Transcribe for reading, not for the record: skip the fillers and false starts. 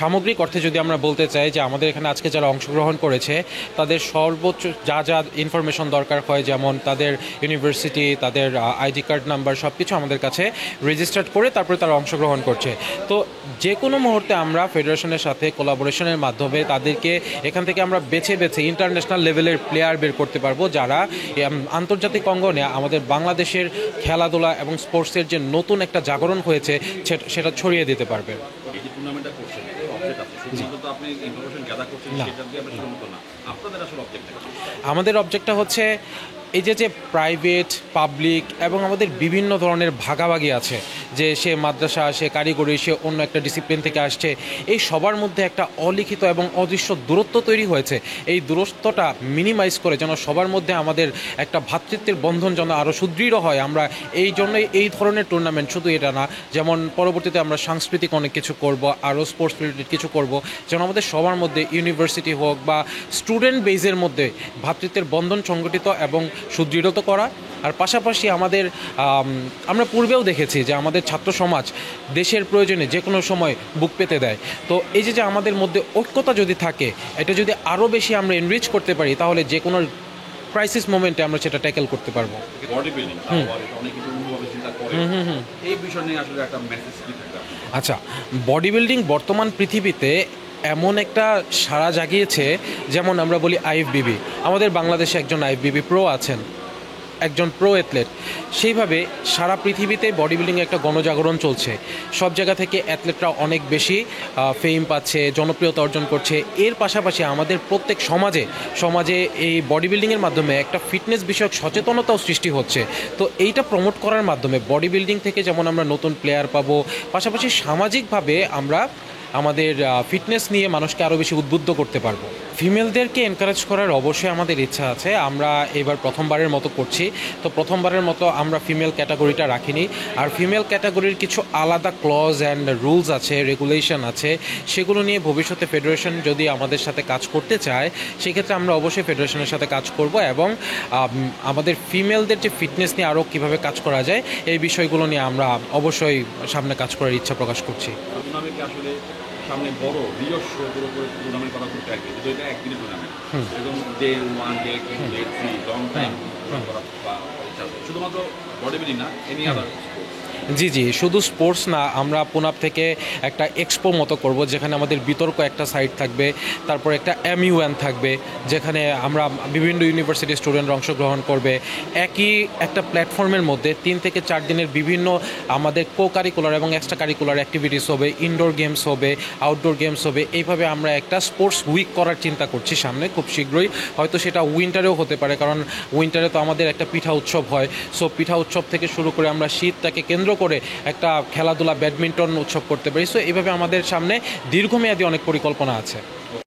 সামগ্রিক অর্থে যদি আমরা বলতে চাই যে আমাদের এখানে আজকে যারা অংশগ্রহণ করেছে তাদের সর্বোচ্চ যা যা ইনফরমেশন দরকার হয়, যেমন তাদের ইউনিভার্সিটি, তাদের আইডি কার্ড নাম্বার সব কিছু আমাদের কাছে রেজিস্টার্ড করে তারপরে তারা অংশগ্রহণ করছে। তো যে কোনো মুহূর্তে আমরা ফেডারেশনের সাথে কোলাবোরেশনের মাধ্যমে তাদেরকে এখান থেকে আমরা বেছে বেছে ইন্টারন্যাশনাল লেভেলের প্লেয়ার বের করতে পারবো, যারা আন্তর্জাতিক অঙ্গনে আমাদের বাংলাদেশের খেলাধুলা এবং স্পোর্টসের যে নতুন একটা জাগরণ হয়েছে সেটা ছড়িয়ে দিতে পারবে। আমাদের অবজেক্টটা হচ্ছে এই যে প্রাইভেট, পাবলিক এবং আমাদের বিভিন্ন ধরনের ভাগাভাগি আছে, যে সে মাদ্রাসা, সে কারিগরি, সে অন্য একটা ডিসিপ্লিন থেকে আসছে, এই সবার মধ্যে একটা অলিখিত এবং অদৃশ্য দূরত্ব তৈরি হয়েছে। এই দূরত্বটা মিনিমাইজ করে যেন সবার মধ্যে আমাদের একটা ভ্রাতৃত্বের বন্ধন যেন আরও সুদৃঢ় হয়, আমরা এই জন্যই এই ধরনের টুর্নামেন্ট, শুধু এটা না, যেমন পরবর্তীতে আমরা সাংস্কৃতিক অনেক কিছু করব, আরও স্পোর্টস রিলেটেড কিছু করব, যেন আমাদের সবার মধ্যে ইউনিভার্সিটি হোক বা স্টুডেন্ট বেজের মধ্যে ভ্রাতৃত্বের বন্ধন সংগঠিত এবং সুদৃঢ়ত করা। আর পাশাপাশি আমরা পূর্বেও দেখেছি যে আমাদের ছাত্র সমাজ দেশের প্রয়োজনে যে কোনো সময় বুক পেতে দেয়। তো এই যে আমাদের মধ্যে ঐক্যতা যদি থাকে, এটা যদি আরও বেশি আমরা এনরিচ করতে পারি, তাহলে যে কোনো ক্রাইসিস মোমেন্টে আমরা সেটা ট্যাকেল করতে পারবো। আচ্ছা, বডি বিল্ডিং বর্তমান পৃথিবীতে এমন একটা সাড়া জাগিয়েছে, যেমন আমরা বলি আইএফবিবি, আমাদের বাংলাদেশে একজন আইএফবিবি প্রো আছেন, একজন প্রো অ্যাথলেট। সেইভাবে সারা পৃথিবীতে বডি বিল্ডিংয়ে একটা গণজাগরণ চলছে, সব জায়গা থেকে অ্যাথলেটরা অনেক বেশি ফেম পাচ্ছে, জনপ্রিয়তা অর্জন করছে। এর পাশাপাশি আমাদের প্রত্যেক সমাজে এই বডি বিল্ডিংয়ের মাধ্যমে একটা ফিটনেস বিষয়ক সচেতনতাও সৃষ্টি হচ্ছে। তো এইটা প্রমোট করার মাধ্যমে বডি বিল্ডিং থেকে যেমন আমরা নতুন প্লেয়ার পাবো, পাশাপাশি সামাজিকভাবে আমরা আমাদের ফিটনেস নিয়ে মানুষকে আরও বেশি উদ্বুদ্ধ করতে পারবো। ফিমেলদেরকে এনকারেজ করার অবশ্যই আমাদের ইচ্ছা আছে। আমরা এবার প্রথমবারের মতো করছি, তো প্রথমবারের মতো আমরা ফিমেল ক্যাটাগরিটা রাখিনি। আর ফিমেল ক্যাটাগরির কিছু আলাদা ক্লজ অ্যান্ড রুলস আছে, রেগুলেশন আছে, সেগুলো নিয়ে ভবিষ্যতে ফেডারেশন যদি আমাদের সাথে কাজ করতে চায়, সেক্ষেত্রে আমরা অবশ্যই ফেডারেশনের সাথে কাজ করব এবং আমাদের ফিমেলদের যে ফিটনেস নিয়ে আরও কীভাবে কাজ করা যায়, এই বিষয়গুলো নিয়ে আমরা অবশ্যই সামনে কাজ করার ইচ্ছা প্রকাশ করছি। সামনে বড় নিজস্ব টুর্নামেন্ট করা করতে একদিন, যদি এটা একদিনের টুর্নামেন্ট, এবং day 1, day 2, day 3 long time করা, শুধুমাত্র বডি বিল্ডিং না, এনি আদার। জি, শুধু স্পোর্টস না, আমরা পুনাব থেকে একটা এক্সপো মতো করব, যেখানে আমাদের বিতর্ক একটা সাইড থাকবে, তারপর একটা MUN থাকবে, যেখানে আমরা বিভিন্ন ইউনিভার্সিটির স্টুডেন্টরা অংশগ্রহণ করবে। একই একটা প্ল্যাটফর্মের মধ্যে 3 থেকে 4 দিনের বিভিন্ন আমাদের কো কারিকুলার এবং এক্সট্রা কারিকুলার অ্যাক্টিভিটিস হবে, ইনডোর গেমস হবে, আউটডোর গেমস হবে। এইভাবে আমরা একটা স্পোর্টস উইক করার চিন্তা করছি সামনে খুব শীঘ্রই। হয়তো সেটা উইন্টারেও হতে পারে, কারণ উইন্টারে তো আমাদের একটা পিঠা উৎসব হয়। সো পিঠা উৎসব থেকে শুরু করে আমরা শীতটাকে কেন্দ্র করে একটা খেলাধুলা, ব্যাডমিন্টন উৎসব করতে পারি। সো এইভাবে আমাদের সামনে দীর্ঘমেয়াদী অনেক পরিকল্পনা আছে।